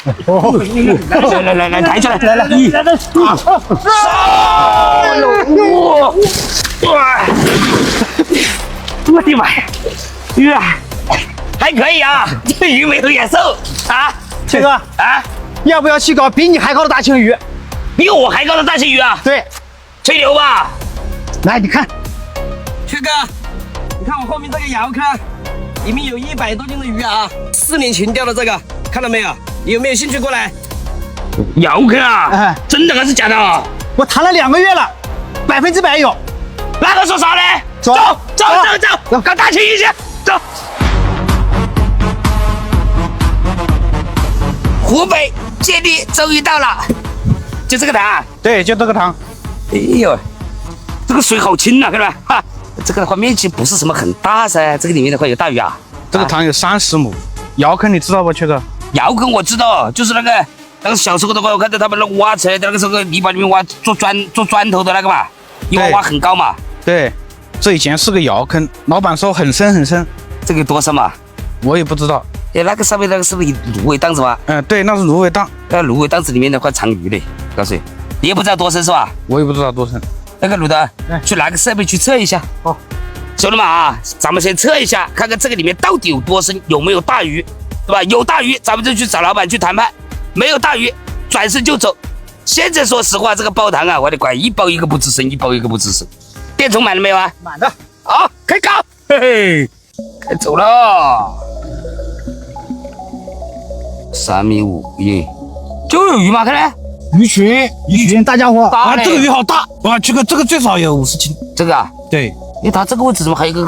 来，抬起来，来，我的妈呀，鱼啊，还可以啊，这鱼没有野兽啊。切哥啊，要不要去搞比你还高的大青鱼？比我还高的大青鱼啊？对，吹牛吧？来，你看，缺哥，你看我后面这个窑坑，里面有100多斤的鱼啊，4年前钓的这个，看到没有？你有没有兴趣过来？窑坑啊？哎真的还是假的啊？我谈了2个月了，100%有。那个说啥呢？走走，搞大青鱼去，走。湖北界地终于到了，就这个塘啊。对，就这个塘。哎呦，这个水好清啊，看到没？哈，这个的话面积不是什么很大噻，这个里面的话有大鱼啊。这个塘有30亩，窑坑你知道不，缺哥？窑坑我知道，就是那个小时候的话，我看到他们那挖出来的那个时候泥巴里面挖做砖头的那个嘛，一挖很高嘛。对，这以前是个窑坑，老板说很深很深，这个多深嘛？我也不知道。哎，那个上面那个是不是芦苇荡子吗？对，那是芦苇荡。那芦苇荡子里面的话藏鱼嘞，告诉你，你也不知道多深是吧？我也不知道多深。那个鲁德，去拿个设备去测一下。好，兄弟们啊，咱们先测一下，看看这个里面到底有多深，有没有大鱼，对吧？有大鱼，咱们就去找老板去谈判；没有大鱼，转身就走。现在说实话，这个包塘啊，我的乖，一包一个不吱声，一包一个不吱声。电充满了没有啊？满的。好，开搞，嘿嘿，开走了。3.5米，耶，就有鱼吗？看来鱼群，大家伙大嘞这个鱼好大哇！这个最少有50斤。这个啊，对，哎，它这个位置怎么还有一个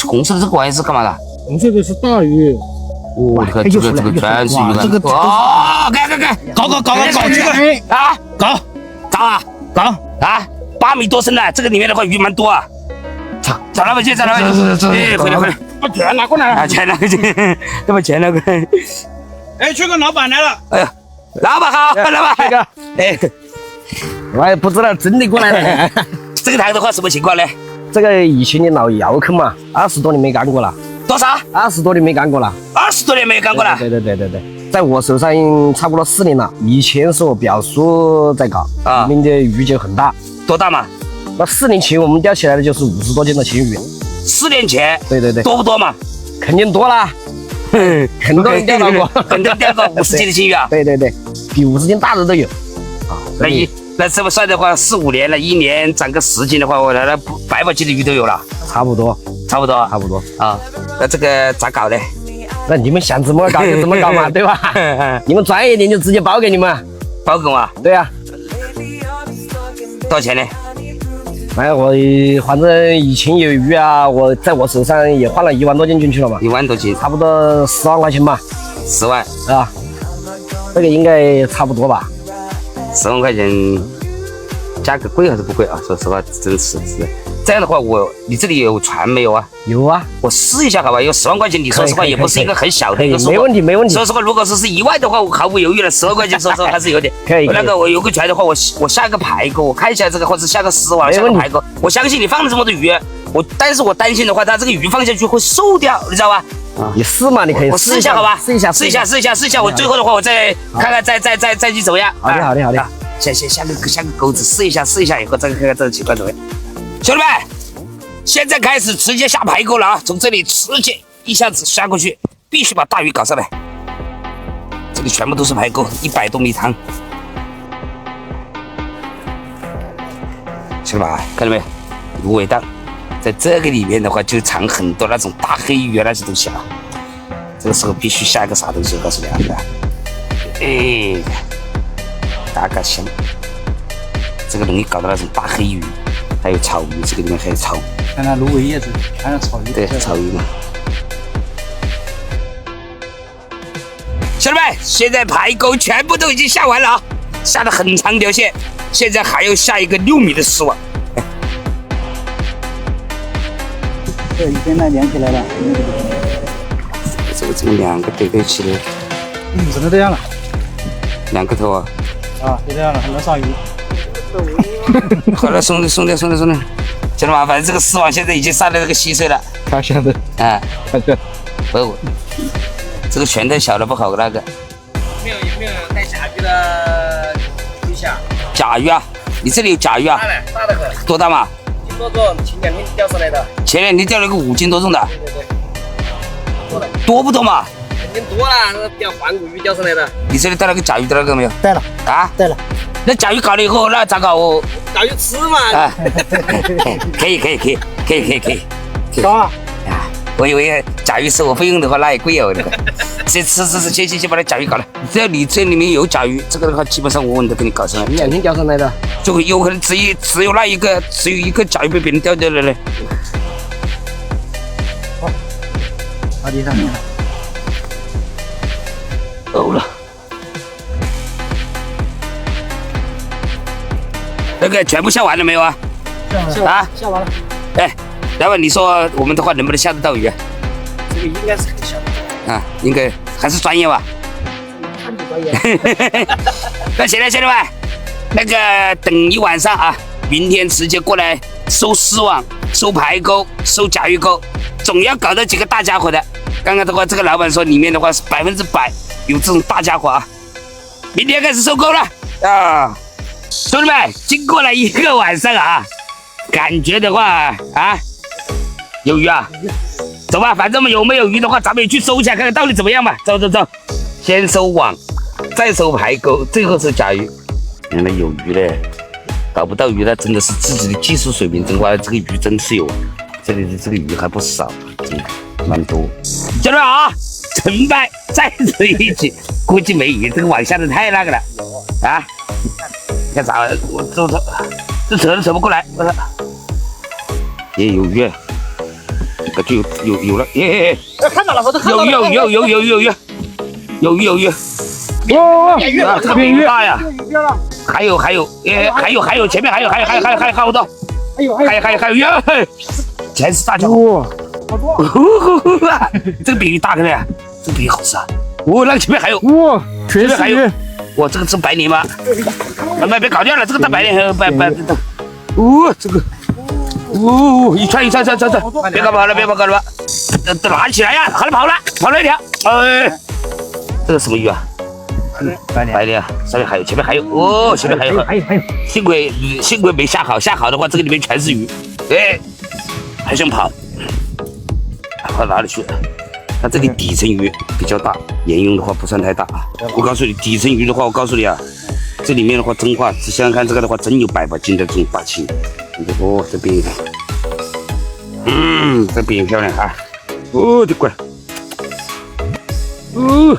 红色的这个玩意是干嘛的？红色的是大鱼，哦，你看这个全是鱼，这个哦，看，搞这个啊，搞啊，8米多深的，这个里面的话鱼蛮多啊。找老板去，哎，回来，把钱拿过来。啊，钱拿过去，要把钱拿过来。哎，缺哥，老板来了。哎呀，老板好，老板，哎，我也不知道真的过来了。这个塘的话什么情况呢？这个以前的老窑坑嘛，20多年没干过了多少，20多年没干过了。 ？20多年没有干过了。对，在我手上差不多4年了。以前是我表叔在搞，啊里面的鱼就很大。多大嘛那4年前我们钓起来的就是50多斤的青鱼。 ？4年前。对，多不多嘛？肯定多啦，很多人钓到过，很多人钓过50斤的青鱼啊。对，比50斤大的都有。那这么算的话，4、5年了，一年长个10斤的话，我那100把斤的鱼都有了，差不多啊。那这个咋搞呢？那你们想怎么搞就怎么搞嘛，对吧？你们专业点就直接包给你们。包给我啊？对呀，多少钱呢？哎，我反正以前有鱼啊，我在我手上也换了1万多斤进去了嘛，1万多斤，差不多10万块钱吧。10万啊，这个应该差不多吧。10万块钱，价格贵还是不贵啊？说实话，真是这样的话，你这里有船没有啊？有啊，我试一下好吧？有10万块钱，你说实话也不是一个很小的一个数，没问题。说实话，如果说是1万的话，我毫不犹豫了，10万块钱，说实话还是有点。可以。那个我有个船的话，我下个排钩，我看一下这个，或者下个丝网，下个排钩。我相信你放了这么多鱼，但是我担心的话，它这个鱼放下去会瘦掉，你知道吧？你试嘛，你可以我试一下好吧？试一下。我最后的话，我再看看，再去怎么样？好的。先下个钩子试一下以后再看看这个情况怎么样。兄弟们，现在开始直接下排钩了啊！从这里直接一下子下过去，必须把大鱼搞上来。这里全部都是排钩，100多米长。兄弟们，看到没？芦苇荡，在这个里面的话就藏很多那种大黑鱼那些东西啊。这个时候必须下一个啥东西，我告诉你啊！哎，打个香，这个容易搞到那种大黑鱼，还有草鱼，这个里面还有草。看那芦苇叶子，还有草鱼。对，草鱼嘛。兄弟们，现在排钩全部都已经下完了啊，下了很长条线，现在还要下一个6米的丝网。这已经连起来了。这个2个对起来，只能这样了。 2个头啊！啊，就这样了，还能上鱼。好了，松掉。兄弟们，反正这个丝网现在已经上了这个稀碎了。他现在，哎，不，这个拳头小了不好那个。没有。没有带甲鱼的对象？甲鱼啊，你这里有甲鱼啊？大嘞，大的很，多大嘛？5斤多重，前2天钓上来的。前2天钓了个5斤多重的，对对对，多的，多不多嘛？肯定多了，钓黄骨鱼钓上来的。你这里带了个甲鱼，带了个没有？带了，啊？带了。那甲鱼搞了以后，那咋搞？我甲鱼吃嘛？啊，可以，高啊！啊，我以为甲鱼是我费用的话，那也贵哦。那个，行，先把那甲鱼搞了。只要你这里面有甲鱼，这个的话基本上我都给你搞上来。 2天钓上来的。就会有可能只有那一个，只有一个甲鱼被别人钓掉了嘞。阿弟上。够了。那个全部下完了没有啊？啊，下完了。哎，老板，你说我们的话能不能下得到鱼啊？这个应该是很小的。啊，应该还是专业吧。看你专业。那行了，兄弟们，那个等一晚上啊，明天直接过来收丝网、收排钩、收甲鱼钩，总要搞到几个大家伙的。刚刚的话，这个老板说里面的话是100%有这种大家伙啊。明天开始收钩了啊！兄弟们，经过了1个晚上啊，感觉的话啊，有鱼啊，走吧，反正有没有鱼的话，咱们也去搜一下，看看到底怎么样吧。走，先收网，再收排钩，最后收甲鱼。原来有鱼嘞，搞不到鱼那真的是自己的技术水平真哇，这个鱼真是有，这里的这个鱼还不少，真的蛮多。兄弟们啊，成败在此一举，估计没鱼，这个网下的太那个了啊！你看咋？我这扯都扯不过来，我操！也有鱼，感觉有了，耶！看到了，我都看到了。有鱼！哇！啊，这个比鱼大呀！还有，前面还有好多，还有鱼，全是大家伙。好多！这个比鱼大个嘞，这个比鱼好吃啊！哦，那个前面还有，哇，全是鱼！哇，这个是白鲢吗？别搞掉了，这个大白鲢，哦，这个，哦，一串，别搞跑了，拿起来呀！好了，跑了一条，哎，这个什么鱼啊？白鲢啊，上面还有，前面还有，哦，前面还有，幸亏没下好，下好的话，这个里面全是鱼，哎，还想跑哪里去？它这里底层鱼比较大，沿用的话不算太大啊。我告诉你，底层鱼的话，我告诉你啊，这里面的话真话，想想看这个的话，真有100把斤的这种大青。哦，这边，这边漂亮啊！哦，的乖，哦，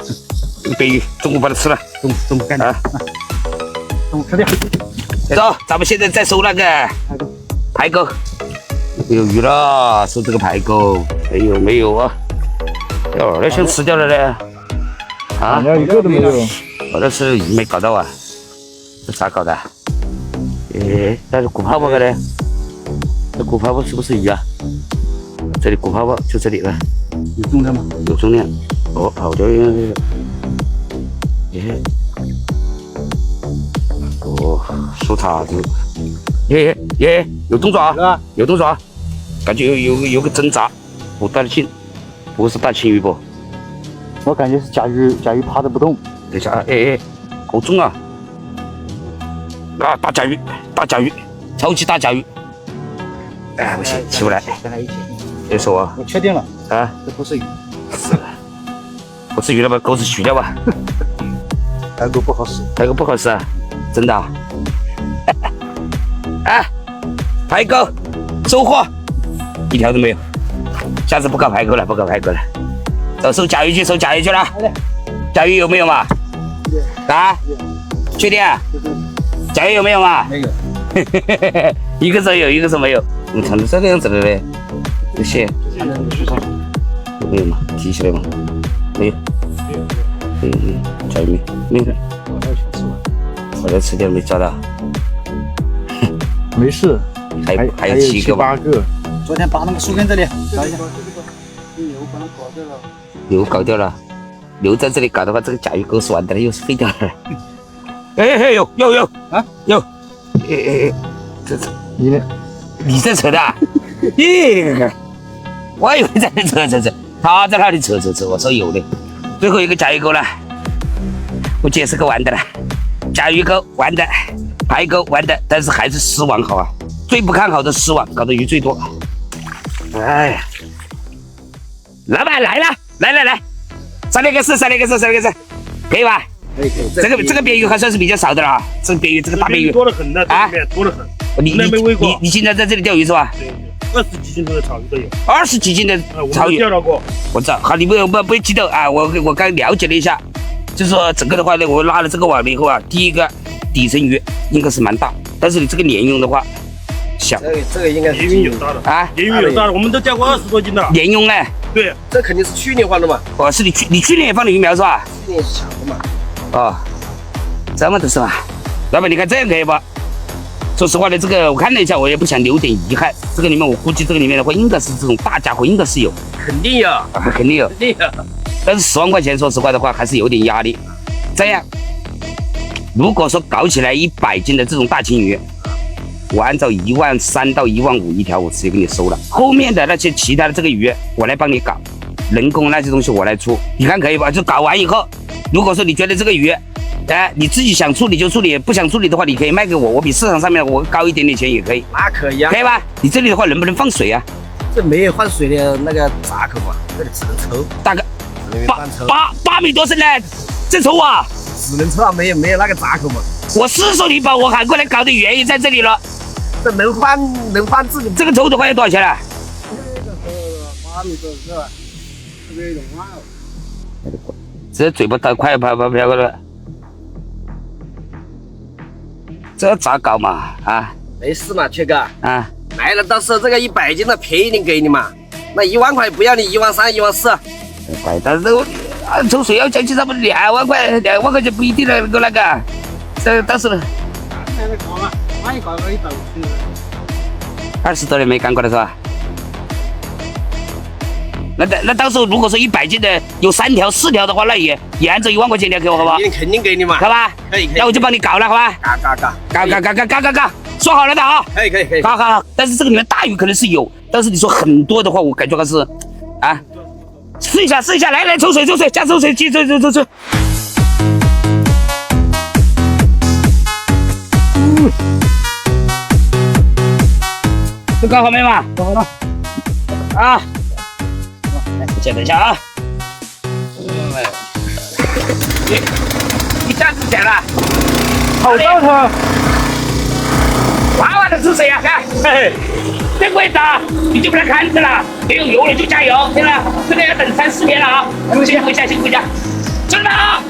这个鳜鱼，中午把它吃了，中午干掉啊，中午吃掉。走，咱们现在再收那个排钩，有鱼了，收这个排钩，没有啊？哟，那先吃掉了嘞，啊，一个都没有。我这是鱼没搞到啊，这咋搞的？哎，那是鼓泡泡个嘞，这鼓泡泡是不是鱼啊？这里鼓泡泡就这里了，有重量吗？有重量。哦，好的，哦，收塔子，有动作啊，有动作啊，感觉有个挣扎，不大的青，不是大青鱼不？我感觉是甲鱼趴着不动。等一下，好重啊！啊，大甲鱼，超级大甲鱼！哎，不行，起不来。跟他一起。别说啊！我确定了啊，这不是鱼。不是鱼了吧？钩子取掉吧。排钩不好使。排钩不好使啊？真的啊？啊，排钩收获1条都没有，下次不搞排钩了，走收甲鱼去了。甲鱼有没有嘛？啊？确定啊？甲鱼有没有嘛？没有。一个是有，一个是没有。你看这个样子的嘞，这些有没有嘛？提起来嘛？没有。甲鱼没有。我这吃掉没抓到。没事。还有7个吧？ 8个。昨天把那个树根这里找一下。牛搞掉了，牛在这里搞的话，这个甲鱼钩是完蛋了，又是废掉了。有，这你在扯的啊？我以为在扯，他在那里扯，我说有的，最后一个甲鱼钩了，我解释个完的了，甲鱼钩完的，排钩完的，但是还是失望好啊，最不看好的失望，搞得鱼最多。哎呀，老板来了，来，3连个4，3连个4，3连个4，可以吧？可以。这个鳖鱼还算是比较少的了啊，这个鳖鱼，这个大鳖鱼多得很的，这里面多得很。你经常在这里钓鱼是吧？20几斤头的草鱼都有。20几斤的草鱼，钓到过。我知道，好，你不激动啊！我刚了解了一下，就是说整个的话呢，我拉了这个网了以后啊，第一个底层鱼应该是蛮大，但是你这个鲢鳙的话小。这个应该是鲢鳙有大的啊，鲢鳙有大的，我们都钓过20多斤的。鲢鳙呢？对，这肯定是去年放的嘛。哦，是你去年也放的鱼苗是吧？去年小的嘛。哦，这么的是吧？老板，你看这样可以不？说实话呢，这个我看了一下，我也不想留点遗憾。这个里面我估计这个里面的话，应该是这种大家伙，应该是有，肯定有，肯定有。肯定有。但是10万块钱，说实话的话，还是有点压力。这样，如果说搞起来100斤的这种大青鱼，我按照13000到15000一条，我直接给你收了。后面的那些其他的这个鱼，我来帮你搞，人工那些东西我来出，你看可以吧？就搞完以后，如果说你觉得这个鱼，你自己想处理就处理，不想处理的话，你可以卖给我，我比市场上面我高一点点钱也可以。那可以啊，可以吧？你这里的话能不能放水啊？这没有换水的那个闸口嘛，这里只能抽。大哥，8米多深呢，这抽啊！只能抽啊，没有那个闸口嘛。我是说你把我喊过来搞的原因在这里了。这能换自己。这个抽的话要多少钱啊？这个8米多是吧？这个有万哦。这嘴巴太快飘过来，这咋搞嘛？啊？没事嘛，缺哥。啊？来了，到时候这个100斤的便宜点给你嘛。那1万块不要你13000、14000。怪，但是我抽水要将近差不多2万块，2万块钱不一定能够那个。这到时候。20多年没干过了是吧？那到时候如果说100斤的有3条4条的话，那也按照1万块钱你要给我好不好？肯定给你嘛，好吧？可以。那我就帮你搞了，好吧？搞，说好了的啊！可以。好。但是这个里面大鱼可能是有，但是你说很多的话，我感觉还是啊，试一下，来抽水，加抽水机，抽。都搞好没嘛？搞好了。啊！等一下啊！你下次捡了，好兆头，哇的是谁呀？看，嘿，这个位置啊，你就不能看着了，没有油了就加油，对了，这个要等3、4天了啊！先回家，兄弟们啊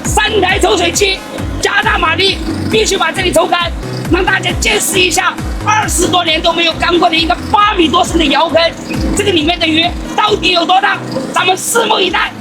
，3台抽水器，加大马力，必须把这里抽干，让大家见识一下20多年都没有干过的一个8米多深的窑坑，这个里面的鱼到底有多大？咱们拭目以待。